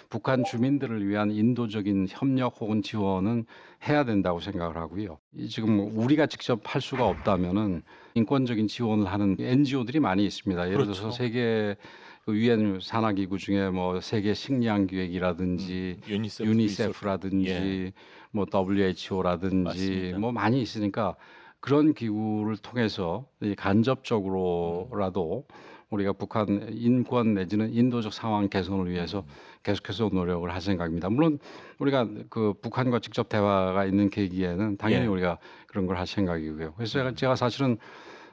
북한 주민들을 위한 인도적인 협력 혹은 지원은 해야 된다고 생각을 하고요. 지금 우리가 직접 할 수가 없다면은 인권적인 지원을 하는 NGO들이 많이 있습니다. 예를 그렇죠. 들어서 세계 그 유엔 산하기구 중에 뭐 세계 식량 기획이라든지 유니세프라든지 예. 뭐 WHO라든지 맞습니다. 뭐 많이 있으니까 그런 기구를 통해서 이 간접적으로라도 우리가 북한 인권 내지는 인도적 상황 개선을 위해서 계속해서 노력을 할 생각입니다. 물론 우리가 그 북한과 직접 대화가 있는 계기에는 당연히 예. 우리가 그런 걸 할 생각이고요. 그래서 제가 사실은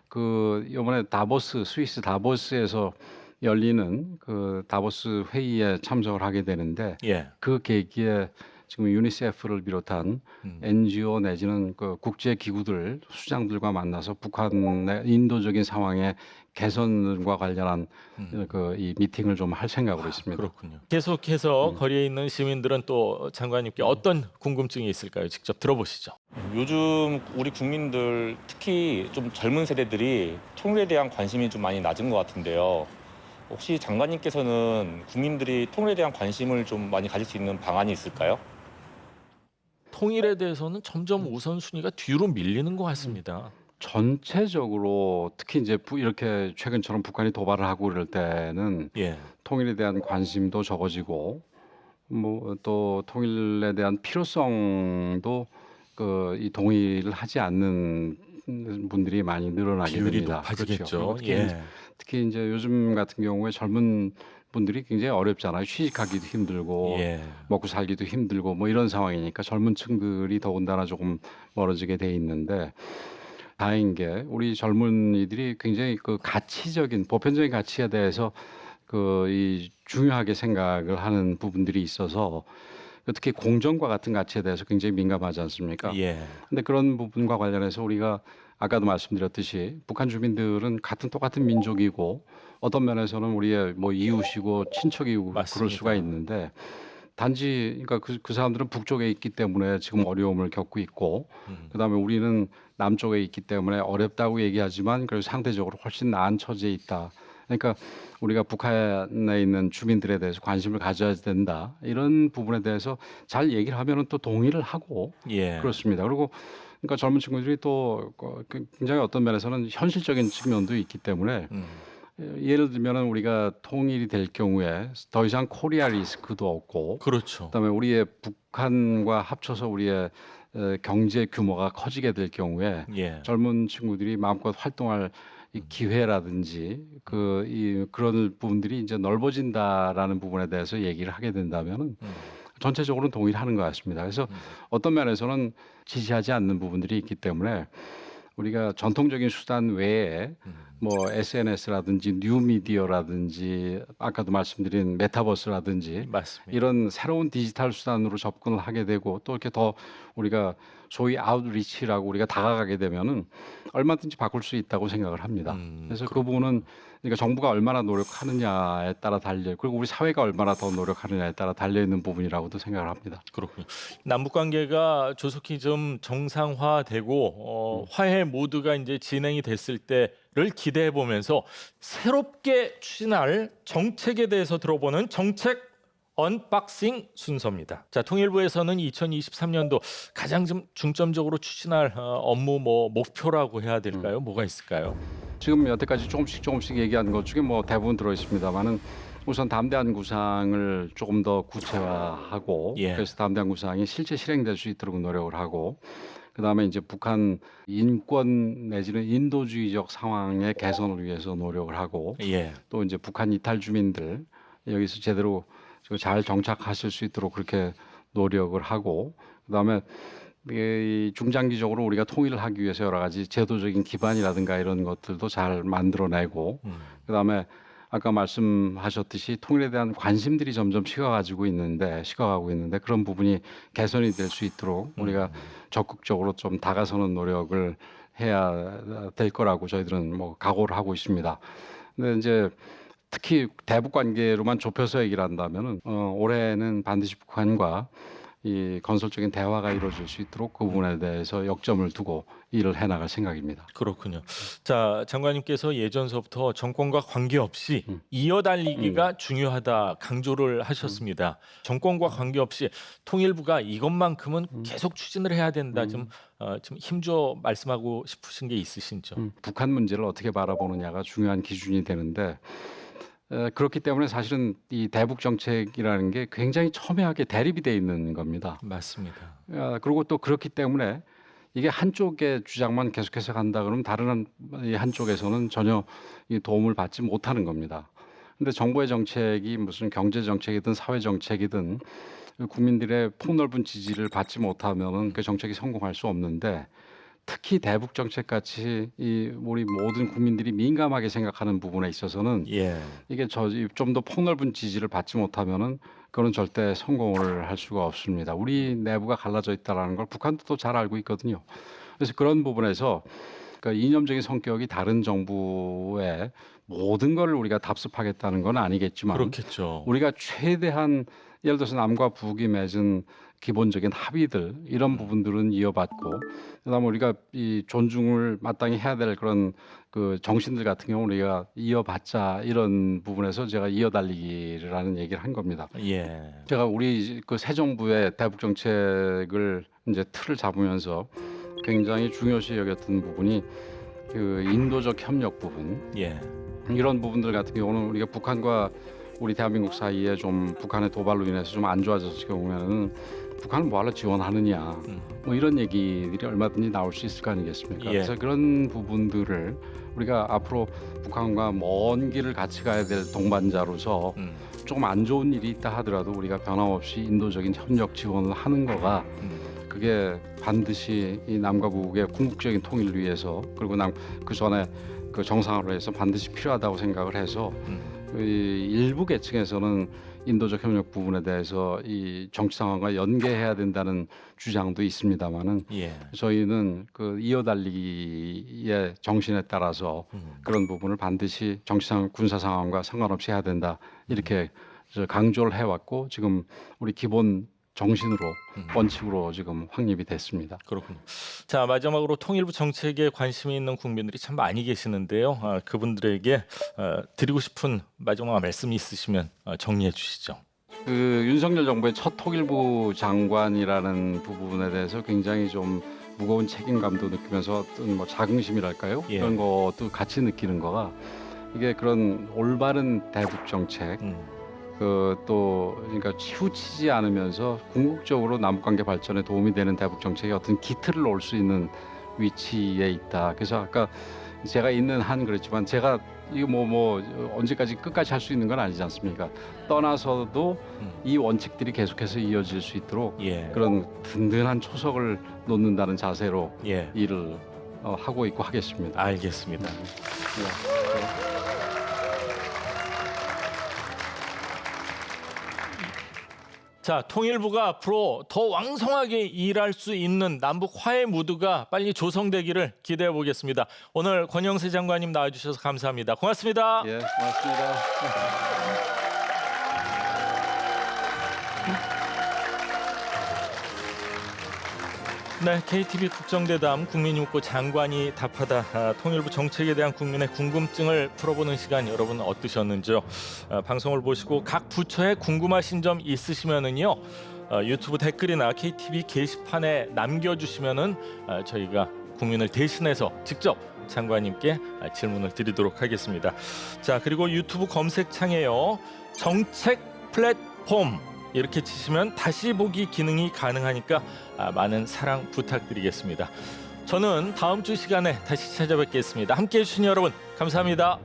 그 이번에 다보스 스위스 다보스에서 열리는 그 다보스 회의에 참석을 하게 되는데 예. 그 계기에 지금 유니세프를 비롯한 NGO 내지는 그 국제 기구들 수장들과 만나서 북한의 인도적인 상황의 개선과 관련한 그 이 미팅을 좀 할 생각으로 있습니다. 그렇군요. 계속해서 거리에 있는 시민들은 또 장관님께 어떤 궁금증이 있을까요? 직접 들어보시죠. 요즘 우리 국민들 특히 좀 젊은 세대들이 통일에 대한 관심이 좀 많이 낮은 것 같은데요. 혹시 장관님께서는 국민들이 통일에 대한 관심을 좀 많이 가질 수 있는 방안이 있을까요? 통일에 대해서는 점점 우선순위가 뒤로 밀리는 것 같습니다. 전체적으로 특히 이제 이렇게 최근처럼 북한이 도발을 하고 그럴 때는 예. 통일에 대한 관심도 적어지고 뭐 또 통일에 대한 필요성도 그 이 동의를 하지 않는 분들이 많이 늘어나게 비율이 됩니다. 높아지겠죠. 그렇죠. 예. 특히 이제 요즘 같은 경우에 젊은 분들이 굉장히 어렵잖아요. 취직하기도 힘들고 예. 먹고 살기도 힘들고 뭐 이런 상황이니까 젊은 층들이 더군다나 조금 멀어지게 돼 있는데 다행인 게 우리 젊은이들이 굉장히 그 가치적인 보편적인 가치에 대해서 그 이 중요하게 생각을 하는 부분들이 있어서 특히 공정과 같은 가치에 대해서 굉장히 민감하지 않습니까? 예. 근데 그런 부분과 관련해서 우리가 아까도 말씀드렸듯이 북한 주민들은 똑같은 민족이고 어떤 면에서는 우리의 뭐 이웃이고 친척이고 그럴 맞습니다. 수가 있는데 단지 그러니까 그 사람들은 북쪽에 있기 때문에 지금 어려움을 겪고 있고 그다음에 우리는 남쪽에 있기 때문에 어렵다고 얘기하지만 그래도 상대적으로 훨씬 나은 처지에 있다. 그러니까 우리가 북한에 있는 주민들에 대해서 관심을 가져야 된다. 이런 부분에 대해서 잘 얘기를 하면은 또 동의를 하고 예. 그렇습니다. 그리고 그러니까 젊은 친구들이 또 굉장히 어떤 면에서는 현실적인 측면도 있기 때문에 예를 들면은 우리가 통일이 될 경우에 더 이상 코리아 리스크도 없고 그렇죠. 그다음에 우리의 북한과 합쳐서 우리의 경제 규모가 커지게 될 경우에 예. 젊은 친구들이 마음껏 활동할 이 기회라든지 그런 부분들이 이제 넓어진다라는 부분에 대해서 얘기를 하게 된다면은 전체적으로는 동의를 하는 것 같습니다. 그래서 어떤 면에서는 지지하지 않는 부분들이 있기 때문에 우리가 전통적인 수단 외에 뭐 SNS라든지 뉴미디어라든지 아까도 말씀드린 메타버스라든지 맞습니다. 이런 새로운 디지털 수단으로 접근을 하게 되고 또 이렇게 더 우리가 소위 아웃리치라고 우리가 다가가게 되면은 얼마든지 바꿀 수 있다고 생각을 합니다. 그래서 그 부분은 그러니까 정부가 얼마나 노력하느냐에 따라 달려 그리고 우리 사회가 얼마나 더 노력하느냐에 따라 달려 있는 부분이라고도 생각을 합니다. 그렇군요. 남북 관계가 조속히 좀 정상화되고 화해 모드가 이제 진행이 됐을 때를 기대해 보면서 새롭게 추진할 정책에 대해서 들어보는 정책 언박싱 순서입니다. 자, 통일부에서는 2023년도 가장 좀 중점적으로 추진할 업무 목표라고 해야 될까요? 뭐가 있을까요? 지금 여태까지 조금씩 얘기한 것 중에 뭐 대부분 들어 있습니다만은 우선 담대한 구상을 조금 더 구체화하고 예. 그래서 담대한 구상이 실제 실행될 수 있도록 노력을 하고 그다음에 이제 북한 인권 내지는 인도주의적 상황의 개선을 위해서 노력을 하고 예. 또 이제 북한 이탈 주민들 여기서 제대로 잘 정착하실 수 있도록 그렇게 노력을 하고 그다음에 이 중장기적으로 우리가 통일을 하기 위해서 여러 가지 제도적인 기반이라든가 이런 것들도 잘 만들어내고 그다음에 아까 말씀하셨듯이 통일에 대한 관심들이 점점 식어가고 있는데 그런 부분이 개선이 될 수 있도록 우리가 적극적으로 좀 다가서는 노력을 해야 될 거라고 저희들은 뭐 각오를 하고 있습니다. 근데 이제 특히 대북 관계로만 좁혀서 얘기를 한다면은 올해는 반드시 북한과 이 건설적인 대화가 이루어질 수 있도록 그 부분에 대해서 역점을 두고 일을 해나갈 생각입니다. 그렇군요. 자, 장관님께서 예전서부터 정권과 관계없이 이어달리기가 중요하다 강조를 하셨습니다. 정권과 관계없이 통일부가 이것만큼은 계속 추진을 해야 된다. 좀 힘줘 말씀하고 싶으신 게 있으신죠? 북한 문제를 어떻게 바라보느냐가 중요한 기준이 되는데 그렇기 때문에 사실은 이 대북 정책이라는 게 굉장히 첨예하게 대립이 돼 있는 겁니다. 맞습니다. 그리고 또 그렇기 때문에 이게 한쪽의 주장만 계속해서 간다 그러면 다른 한쪽에서는 전혀 이 도움을 받지 못하는 겁니다. 근데 정부의 정책이 무슨 경제 정책이든 사회 정책이든 국민들의 폭넓은 지지를 받지 못하면은 그 정책이 성공할 수 없는데 특히 대북 정책 같이 이 우리 모든 국민들이 민감하게 생각하는 부분에 있어서는 예. 이게 좀 더 폭넓은 지지를 받지 못하면은 그건 절대 성공을 할 수가 없습니다. 우리 내부가 갈라져 있다라는 걸 북한도 또 잘 알고 있거든요. 그래서 그런 부분에서 그러니까 이념적인 성격이 다른 정부의 모든 걸 우리가 답습하겠다는 건 아니겠지만 그렇겠죠. 우리가 최대한 예를 들어서 남과 북이 맺은 기본적인 합의들 이런 부분들은 이어받고 그다음에 우리가 이 존중을 마땅히 해야 될 그런 그 정신들 같은 경우 우리가 이어받자 이런 부분에서 제가 이어달리기를 하는 얘기를 한 겁니다. 예. 제가 우리 그 새 정부의 대북 정책을 이제 틀을 잡으면서 굉장히 중요시 여겼던 부분이 그 인도적 협력 부분 예. 이런 부분들 같은 경우는 우리가 북한과 우리 대한민국 사이에 좀 북한의 도발로 인해서 좀 안 좋아졌을 경우에는 북한은 뭐하러 지원하느냐 뭐 이런 얘기들이 얼마든지 나올 수 있을 거 아니겠습니까? 예. 그래서 그런 부분들을 우리가 앞으로 북한과 먼 길을 같이 가야 될 동반자로서 조금 안 좋은 일이 있다 하더라도 우리가 변함없이 인도적인 협력 지원을 하는 거가 그게 반드시 이 남과 북의 궁극적인 통일을 위해서 그리고 그 전에 그 정상화로 해서 반드시 필요하다고 생각을 해서 이 일부 계층에서는 인도적 협력 부분에 대해서 이 정치 상황과 연계해야 된다는 주장도 있습니다만은 예. 저희는 그 이어달리기의 정신에 따라서 그런 부분을 반드시 정치상 군사 상황과 상관없이 해야 된다 이렇게 강조를 해왔고 지금 우리 기본 정신으로 원칙으로 지금 확립이 됐습니다. 그렇군요. 자, 마지막으로 통일부 정책에 관심이 있는 국민들이 참 많이 계시는데요. 그분들에게 드리고 싶은 마지막 말씀이 있으시면 정리해 주시죠. 그 윤석열 정부의 첫 통일부 장관이라는 부분에 대해서 굉장히 좀 무거운 책임감도 느끼면서 어떤 뭐 자긍심이랄까요? 예. 그런 것도 같이 느끼는 거가 이게 그런 올바른 대북 정책 그러니까 치우치지 않으면서 궁극적으로 남북관계 발전에 도움이 되는 대북 정책의 어떤 기틀을 놓을 수 있는 위치에 있다. 그래서 아까 제가 있는 한 그렇지만 제가 이거 뭐 언제까지 끝까지 할 수 있는 건 아니지 않습니까? 떠나서도 이 원칙들이 계속해서 이어질 수 있도록 예. 그런 든든한 초석을 놓는다는 자세로 예. 일을 하고 있고 하겠습니다. 알겠습니다. 자, 통일부가 앞으로 더 왕성하게 일할 수 있는 남북 화해 무드가 빨리 조성되기를 기대해 보겠습니다. 오늘 권영세 장관님 나와주셔서 감사합니다. 고맙습니다. 예, 고맙습니다. 네, KTV 국정대담 국민육구 장관이 답하다 통일부 정책에 대한 국민의 궁금증을 풀어보는 시간 여러분 어떠셨는지요? 방송을 보시고 각 부처에 궁금하신 점 있으시면은요 유튜브 댓글이나 KTV 게시판에 남겨주시면은 저희가 국민을 대신해서 직접 장관님께 질문을 드리도록 하겠습니다. 자, 그리고 유튜브 검색창에요 정책 플랫폼 이렇게 치시면 다시 보기 기능이 가능하니까 많은 사랑 부탁드리겠습니다. 저는 다음 주 시간에 다시 찾아뵙겠습니다. 함께해 주신 여러분 감사합니다.